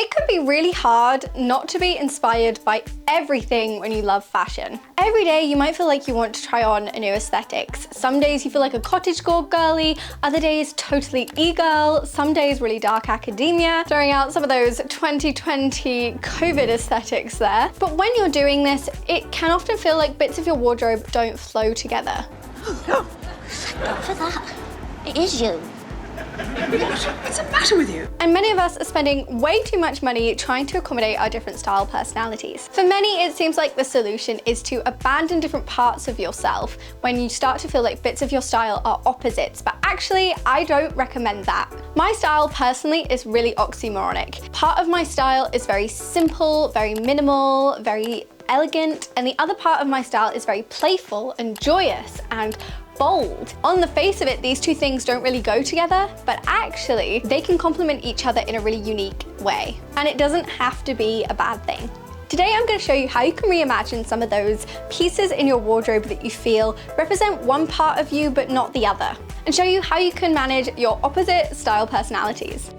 It could be really hard not to be inspired by everything when you love fashion. Every day you might feel like you want to try on a new aesthetics. Some days you feel like a cottagecore girly, other days totally e-girl, some days really dark academia, throwing out some of those 2020 COVID aesthetics there. But when you're doing this, it can often feel like bits of your wardrobe don't flow together. No, not for that. It is you. What's the matter with you? And many of us are spending way too much money trying to accommodate our different style personalities. For many, it seems like the solution is to abandon different parts of yourself when you start to feel like bits of your style are opposites, but actually, I don't recommend that. My style personally is really oxymoronic. Part of my style is very simple, very minimal, very elegant, and the other part of my style is very playful and joyous and bold. On the face of it, these two things don't really go together, but actually they can complement each other in a really unique way. And it doesn't have to be a bad thing. Today I'm going to show you how you can reimagine some of those pieces in your wardrobe that you feel represent one part of you but not the other, and show you how you can manage your opposite style personalities.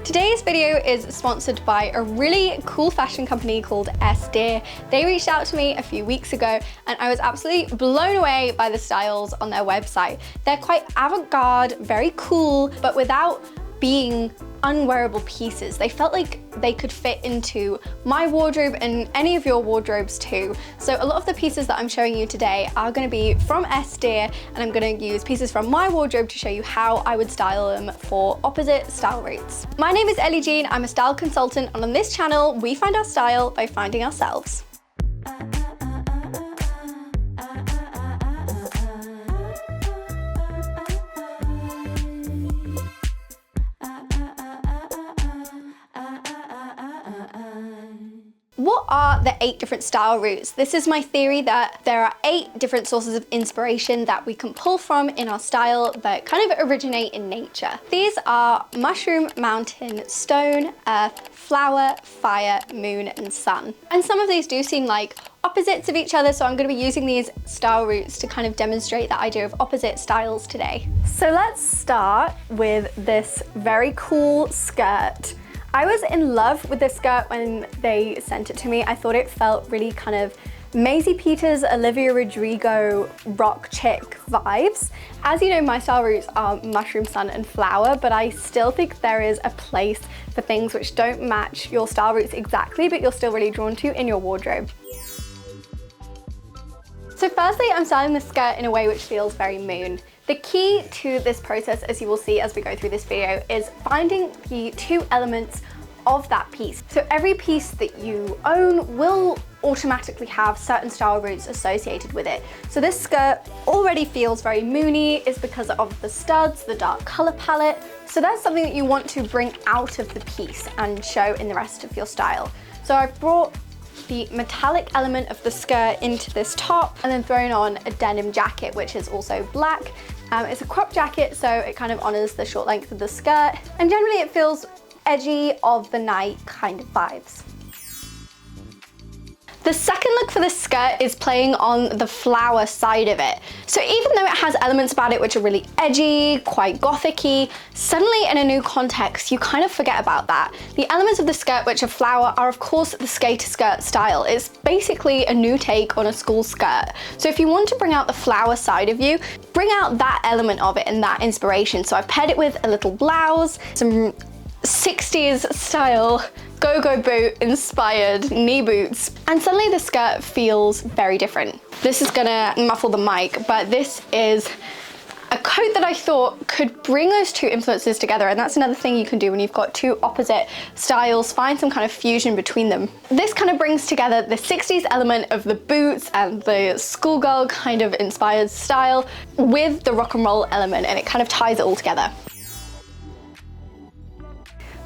Today's video is sponsored by a really cool fashion company called Ellie-jean. They reached out to me a few weeks ago and I was absolutely blown away by the styles on their website. They're quite avant-garde, very cool, but without being unwearable pieces. They felt like they could fit into my wardrobe and any of your wardrobes too. So a lot of the pieces that I'm showing you today are going to be from Ellie-jean, and I'm going to use pieces from my wardrobe to show you how I would style them for opposite style routes. My name is Ellie-jean, I'm a style consultant, and on this channel we find our style by finding ourselves. What are the 8 different style routes? This is my theory that there are 8 different sources of inspiration that we can pull from in our style that kind of originate in nature. These are mushroom, mountain, stone, earth, flower, fire, moon, and sun. And some of these do seem like opposites of each other, so I'm going to be using these style routes to kind of demonstrate the idea of opposite styles today. So let's start with this very cool skirt. I was in love with this skirt when they sent it to me. I thought it felt really kind of Maisie Peters, Olivia Rodrigo rock chick vibes. As you know, my style routes are mushroom, sun, and flower, but I still think there is a place for things which don't match your style routes exactly, but you're still really drawn to in your wardrobe. So firstly, I'm styling the skirt in a way which feels very moon. The key to this process, as you will see as we go through this video, is finding the 2 elements of that piece. So every piece that you own will automatically have certain style routes associated with it. So this skirt already feels very moony, is because of the studs, the dark color palette. So that's something that you want to bring out of the piece and show in the rest of your style. So I've brought the metallic element of the skirt into this top and then thrown on a denim jacket, which is also black. It's a crop jacket, so it kind of honors the short length of the skirt, and generally it feels edgy, of the night kind of vibes. The second look for this skirt is playing on the flower side of it. So even though it has elements about it which are really edgy, quite gothic-y, suddenly in a new context, you kind of forget about that. The elements of the skirt which are flower are of course the skater skirt style. It's basically a new take on a school skirt. So if you want to bring out the flower side of you, bring out that element of it and that inspiration. So I've paired it with a little blouse, some 60s style go-go boot inspired knee boots, and suddenly the skirt feels very different. This is gonna muffle the mic, but this is a coat that I thought could bring those 2 influences together, and that's another thing you can do when you've got 2 opposite styles, find some kind of fusion between them. This kind of brings together the 60s element of the boots and the schoolgirl kind of inspired style with the rock and roll element, and it kind of ties it all together.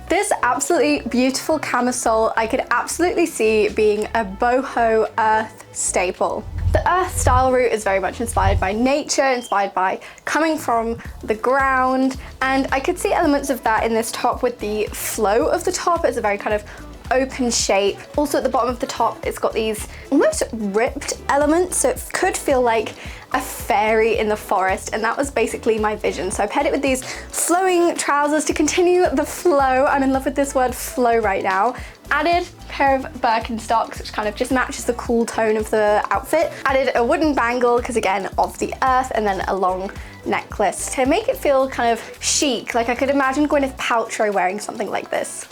This absolutely beautiful camisole I could absolutely see being a boho earth staple. The earth style route is very much inspired by nature, inspired by coming from the ground, and I could see elements of that in this top with the flow of the top. It's a very kind of open shape. Also at the bottom of the top, it's got these almost ripped elements, so it could feel like a fairy in the forest, and that was basically my vision. So I paired it with these flowing trousers to continue the flow. I'm in love with this word flow right now. Added a pair of Birkenstocks, which kind of just matches the cool tone of the outfit. Added a wooden bangle, because again, of the earth, and then a long necklace to make it feel kind of chic. Like I could imagine Gwyneth Paltrow wearing something like this.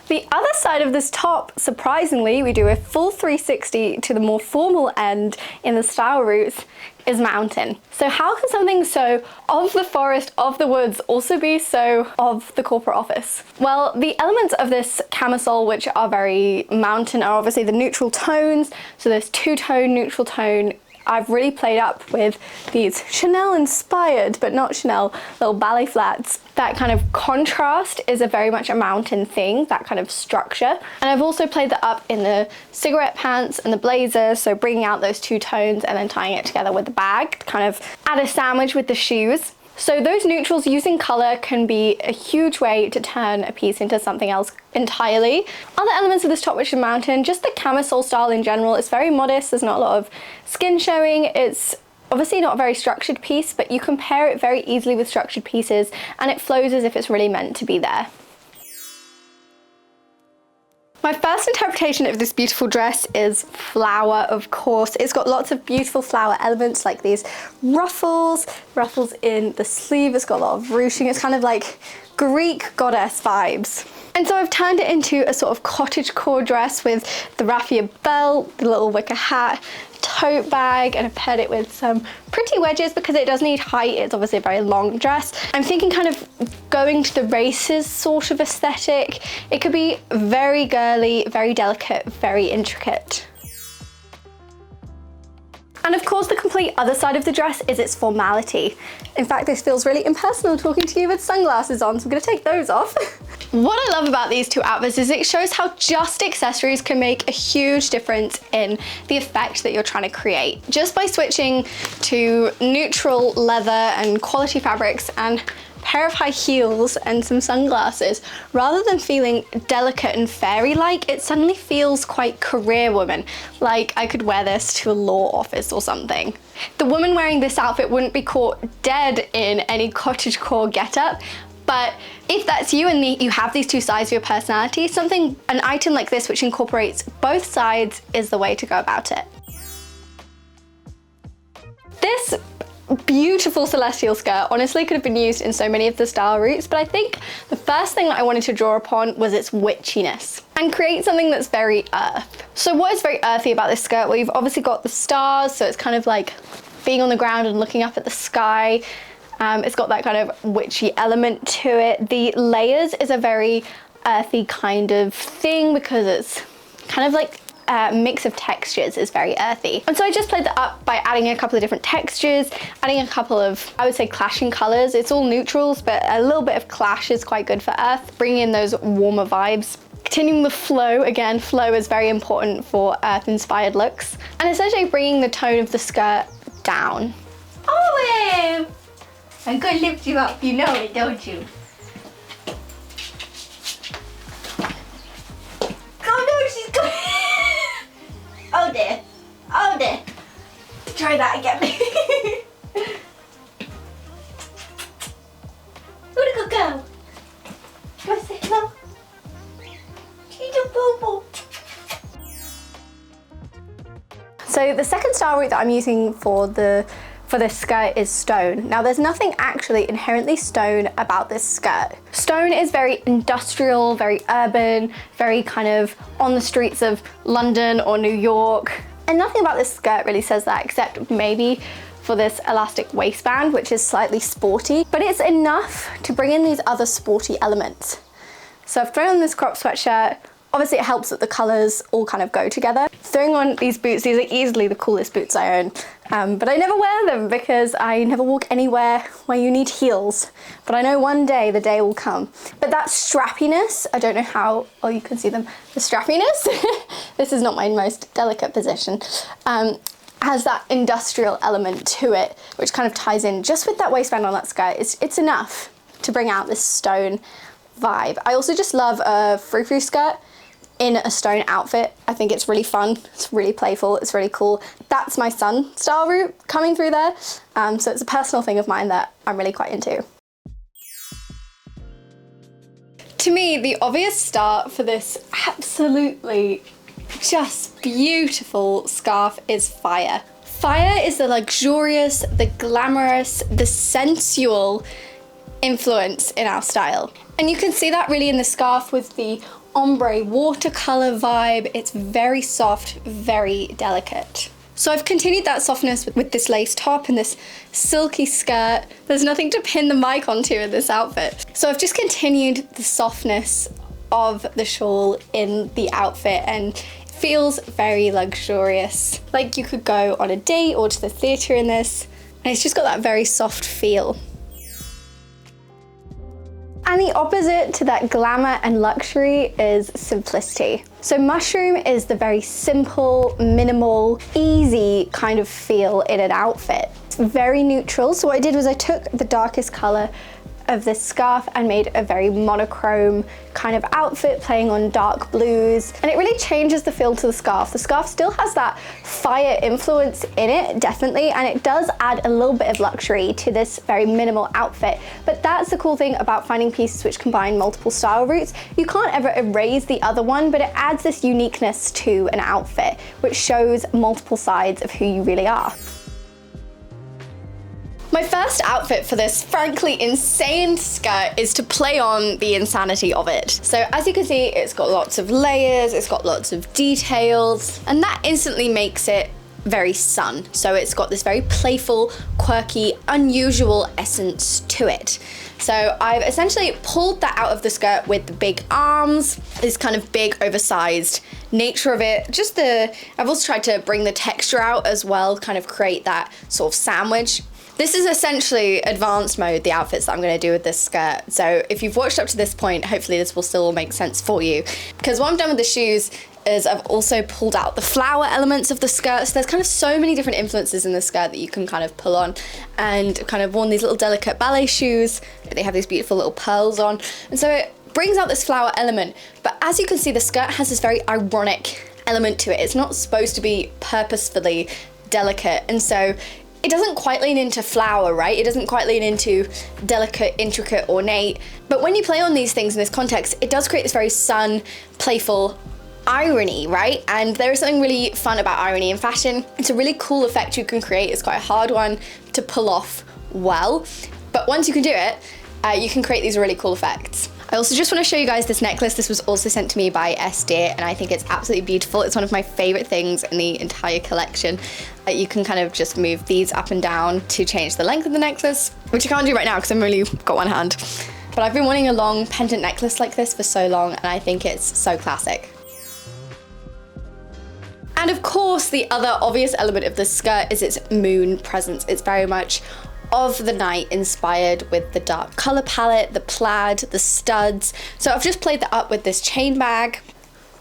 The other side of this top, surprisingly, we do a full 360 to the more formal end in the style roots, is mountain. So how can something so of the forest, of the woods, also be so of the corporate office? Well, the elements of this camisole, which are very mountain, are obviously the neutral tones. So there's two-tone, neutral tone. I've really played up with these Chanel inspired, but not Chanel, little ballet flats. That kind of contrast is very much a mountain thing, that kind of structure. And I've also played that up in the cigarette pants and the blazer, so bringing out those two tones and then tying it together with the bag to kind of add a sandwich with the shoes. So those neutrals using color can be a huge way to turn a piece into something else entirely. Other elements of this top, which is mountain, just the camisole style in general, it's very modest, there's not a lot of skin showing, it's obviously not a very structured piece, but you can pair it very easily with structured pieces and it flows as if it's really meant to be there. My first interpretation of this beautiful dress is flower, of course. It's got lots of beautiful flower elements like these ruffles in the sleeve. It's got a lot of ruching. It's kind of like Greek goddess vibes. And so I've turned it into a sort of cottagecore dress with the raffia belt, the little wicker hat, tote bag, and I've paired it with some pretty wedges because it does need height. It's obviously a very long dress. I'm thinking kind of going to the races sort of aesthetic. It could be very girly, very delicate, very intricate. And of course, the complete other side of the dress is its formality. In fact, this feels really impersonal talking to you with sunglasses on, so I'm gonna take those off. What I love about these two outfits is it shows how just accessories can make a huge difference in the effect that you're trying to create. Just by switching to neutral leather and quality fabrics and a pair of high heels and some sunglasses, rather than feeling delicate and fairy-like, it suddenly feels quite career woman. Like I could wear this to a law office or something. The woman wearing this outfit wouldn't be caught dead in any cottagecore getup, but if that's you and you have these two sides of your personality, an item like this which incorporates both sides is the way to go about it. This beautiful celestial skirt honestly could have been used in so many of the style routes, but I think the first thing that I wanted to draw upon was its witchiness and create something that's very earth. So what is very earthy about this skirt? Well, you've obviously got the stars, so it's kind of like being on the ground and looking up at the sky. It's got that kind of witchy element to it. The layers is a very earthy kind of thing because it's kind of like a mix of textures is very earthy. And so I just played that up by adding a couple of different textures, adding a couple of, I would say, clashing colors. It's all neutrals, but a little bit of clash is quite good for earth, bringing in those warmer vibes. Continuing the flow, again, flow is very important for earth-inspired looks. And essentially bringing the tone of the skirt down. Olive! I'm gonna lift you up, you know it, don't you? Oh no, she's going. Oh dear. Oh dear. Try that again. Where'd it go? Go say hello. She's a boo-boo. So the second style route that I'm using for this skirt is stone. Now there's nothing actually inherently stone about this skirt. Stone is very industrial, very urban, very kind of on the streets of London or New York. And nothing about this skirt really says that, except maybe for this elastic waistband, which is slightly sporty, but it's enough to bring in these other sporty elements. So I've thrown on this crop sweatshirt. Obviously it helps that the colors all kind of go together. Throwing on these boots, these are easily the coolest boots I own, but I never wear them because I never walk anywhere where you need heels. But I know one day the day will come. But that strappiness, I don't know how, oh you can see them, the strappiness, this is not my most delicate position, has that industrial element to it, which kind of ties in just with that waistband on that skirt. It's enough to bring out this stone vibe. I also just love a frou-frou skirt. in a stone outfit. I think it's really fun, it's really playful, it's really cool. That's my sun style route coming through there. So it's a personal thing of mine that I'm really quite into. To me, the obvious start for this absolutely just beautiful scarf is fire. Fire is the luxurious, the glamorous, the sensual influence in our style. And you can see that really in the scarf with the ombre watercolor vibe. It's very soft, very delicate. So I've continued that softness with this lace top and this silky skirt. There's nothing to pin the mic onto in this outfit. So I've just continued the softness of the shawl in the outfit, and it feels very luxurious. Like you could go on a date or to the theatre in this, and it's just got that very soft feel. And the opposite to that glamour and luxury is simplicity. So mushroom is the very simple, minimal, easy kind of feel in an outfit. It's very neutral. So what I did was I took the darkest color of this scarf and made a very monochrome kind of outfit playing on dark blues, and it really changes the feel to the scarf. The scarf still has that fire influence in it, definitely, and it does add a little bit of luxury to this very minimal outfit. But that's the cool thing about finding pieces which combine multiple style routes. You can't ever erase the other one, but it adds this uniqueness to an outfit, which shows multiple sides of who you really are. My first outfit for this frankly insane skirt is to play on the insanity of it. So as you can see, it's got lots of layers, it's got lots of details, and that instantly makes it very sun. So it's got this very playful, quirky, unusual essence to it. So I've essentially pulled that out of the skirt with the big arms, this kind of big oversized nature of it. I've also tried to bring the texture out as well, kind of create that sort of sandwich. This is essentially advanced mode, the outfits that I'm going to do with this skirt. So if you've watched up to this point, hopefully this will still make sense for you. Because what I've done with the shoes is I've also pulled out the flower elements of the skirt. So there's kind of so many different influences in the skirt that you can kind of pull on, and kind of worn these little delicate ballet shoes. They have these beautiful little pearls on. And so it brings out this flower element. But as you can see, the skirt has this very ironic element to it. It's not supposed to be purposefully delicate. And so it doesn't quite lean into flower, right? It doesn't quite lean into delicate, intricate, ornate. But when you play on these things in this context, it does create this very sun, playful irony, right? And there is something really fun about irony in fashion. It's a really cool effect you can create. It's quite a hard one to pull off well. But once you can do it, you can create these really cool effects. I also just want to show you guys this necklace. This was also sent to me by Esther, and I think it's absolutely beautiful. It's one of my favorite things in the entire collection. You can kind of just move these up and down to change the length of the necklace, which I can't do right now because I've only got one hand. But I've been wanting a long pendant necklace like this for so long, and I think it's so classic. And of course, the other obvious element of this skirt is its moon presence. It's very much of the night, inspired with the dark color palette, the plaid, the studs. So I've just played that up with this chain bag,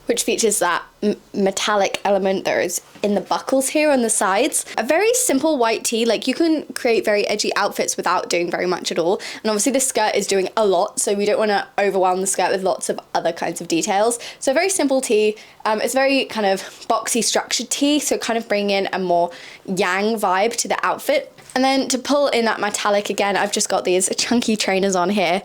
which features that metallic element that is in the buckles here on the sides. A very simple white tee. Like, you can create very edgy outfits without doing very much at all. And obviously this skirt is doing a lot, so we don't want to overwhelm the skirt with lots of other kinds of details. So a very simple tee. It's very kind of boxy structured tee, so kind of bringing in a more yang vibe to the outfit. And then to pull in that metallic again, I've just got these chunky trainers on here.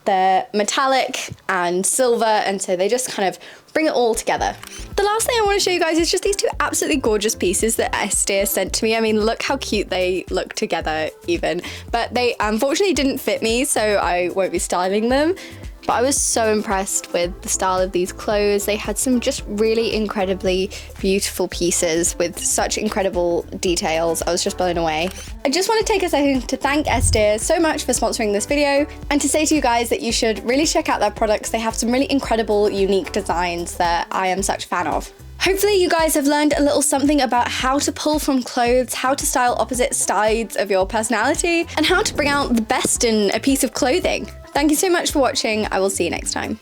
They're metallic and silver, and so they just kind of bring it all together. The last thing I want to show you guys is just these two absolutely gorgeous pieces that Esther sent to me. I mean, look how cute they look together even. But they unfortunately didn't fit me, so I won't be styling them. But I was so impressed with the style of these clothes. They had some just really incredibly beautiful pieces with such incredible details. I was just blown away. I just want to take a second to thank Esther so much for sponsoring this video, and to say to you guys that you should really check out their products. They have some really incredible, unique designs that I am such a fan of. Hopefully you guys have learned a little something about how to pull from clothes, how to style opposite sides of your personality, and how to bring out the best in a piece of clothing. Thank you so much for watching. I will see you next time.